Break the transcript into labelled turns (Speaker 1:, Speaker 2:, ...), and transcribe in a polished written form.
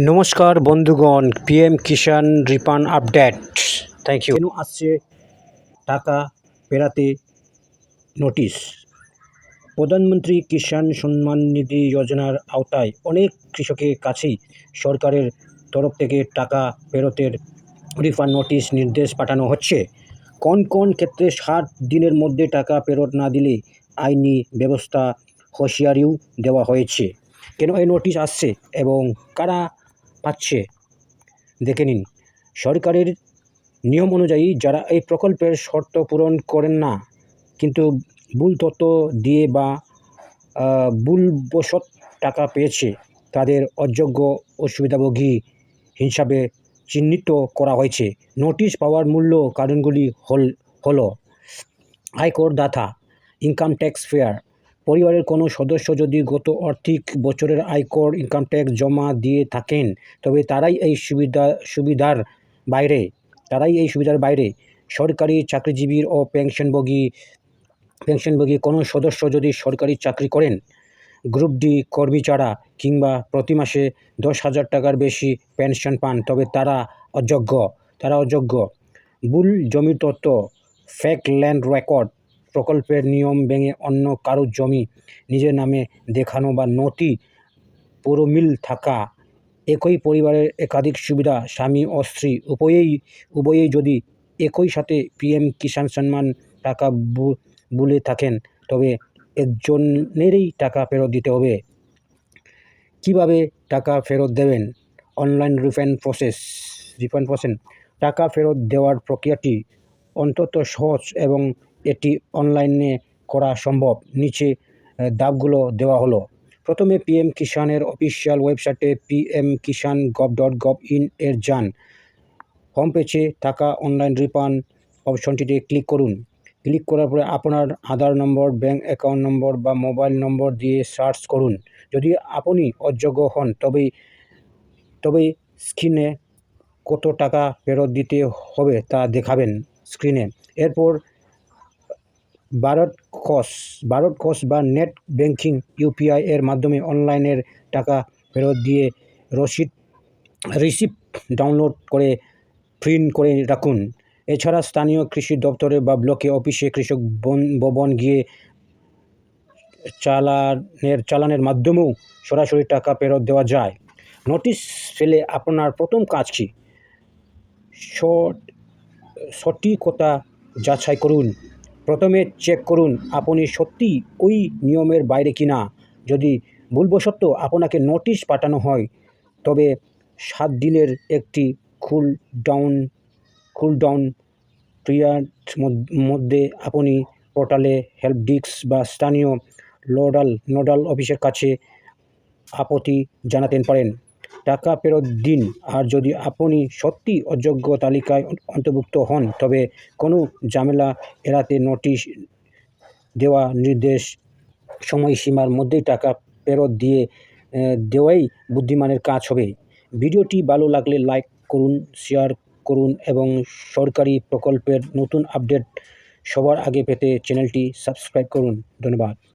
Speaker 1: নমস্কার বন্ধুগণ, PM Kisan refund update. Thank you. কেন আসছে টাকা পেরাতে নোটিশ? প্রধানমন্ত্রী কিষাণ সম্মান নিধি যোজনার আওতায় অনেক কৃষকের কাছেই সরকারের তরফ থেকে টাকা ফেরতের রিফান্ড নোটিশ নির্দেশ পাঠানো হচ্ছে। কোন কোন ক্ষেত্রে 60 দিনের মধ্যে টাকা ফেরত না দিলে আইনি ব্যবস্থা হুঁশিয়ারিও দেওয়া হয়েছে। কেন এই নোটিশ আসছে এবং কারা পাচ্ছে দেখে নিন। সরকারের নিয়ম অনুযায়ী যারা এই প্রকল্পের শর্ত পূরণ করেন না কিন্তু ভুল তথ্য দিয়ে বা ভুলবশত টাকা পেয়েছে তাদের অযোগ্য অসুবিধাভোগী হিসাবে চিহ্নিত করা হয়েছে। নোটিশ পাওয়ার মূল্য কারণগুলি হলো আয়করদাতা, ইনকাম ট্যাক্স পেয়ার। পরিবারের কোনো সদস্য যদি গত আর্থিক বছরের আয়কর ইনকাম ট্যাক্স জমা দিয়ে থাকেন তবে তারাই এই সুবিধার বাইরে। সরকারি চাকরিজীবী ও পেনশনভোগী কোনো সদস্য যদি সরকারি চাকরি করেন, গ্রুপ ডি কর্মী ছাড়া কিংবা প্রতি মাসে 10,000 টাকার বেশি পেনশন পান তবে তারা অযোগ্য। ভুল জমির তথ্য, ফেক ল্যান্ড রেকর্ড, প্রকল্পের নিয়ম ভেঙে অন্য কারো জমি নিজের নামে দেখানো বা নথি পুরোমিল থাকা, একই পরিবারের একাধিক সুবিধা, স্বামী ও স্ত্রী উভয়েই যদি একই সাথে পিএম কিষাণ সম্মান টাকা বলে থাকেন তবে একজনেরই টাকা ফেরত দিতে হবে। কিভাবে টাকা ফেরত দেবেন? Online refund process. টাকা ফেরত দেওয়ার প্রক্রিয়াটি অত্যন্ত সহজ এবং এটি অনলাইনে করা সম্ভব। নিচে ধাপগুলো দেওয়া হলো। প্রথমে পিএম কিষাণের অফিসিয়াল ওয়েবসাইটে pmkishan.gov.in এর যান। হোম পেজে টাকা অনলাইন রিফান্ড অপশনটিতে ক্লিক করুন। ক্লিক করার পরে আপনার আধার নম্বর, ব্যাঙ্ক অ্যাকাউন্ট নম্বর বা মোবাইল নম্বর দিয়ে সার্চ করুন। যদি আপনি অযোগ্য হন তবে স্ক্রিনে কত টাকা ফেরত দিতে হবে তা দেখাবেন স্ক্রিনে। এরপর বারোড কোষ বা নেট ব্যাংকিং ইউপিআই এর মাধ্যমে অনলাইনের টাকা ফেরত দিয়ে রিসিপ্ট ডাউনলোড করে প্রিন্ট করে রাখুন। এছাড়া স্থানীয় কৃষি দপ্তরে বা ব্লকে অফিসে কৃষক ভবন গিয়ে চালানের মাধ্যমেও সরাসরি টাকা ফেরত দেওয়া যায়। নোটিশ পেলে আপনার প্রথম কাজ কি? সঠিকতা যাচাই করুন। প্রথমে চেক করুন আপনি সত্যিই ওই নিয়মের বাইরে কিনা। যদি ভুলবশত আপনাকে নোটিশ পাঠানো হয় তবে 7 দিনের একটি কুলডাউন পিরিয়ডের মধ্যে আপনি পোর্টালে, হেল্প ডেস্ক বা স্থানীয় নোডাল অফিসের কাছে আপত্তি জানাতে পারেন। টাকা ফেরত দিন। আর যদি আপনি সত্যি অযোগ্য তালিকায় অন্তর্ভুক্ত হন তবে কোনো ঝামেলা এড়াতে নোটিশ দেওয়া নির্দেশ সময়সীমার মধ্যেই টাকা ফেরত দেওয়াই বুদ্ধিমানের কাজ হবে। ভিডিওটি ভালো লাগলে লাইক করুন, শেয়ার করুন এবং সরকারি প্রকল্পের নতুন আপডেট সবার আগে পেতে চ্যানেলটি সাবস্ক্রাইব করুন। ধন্যবাদ।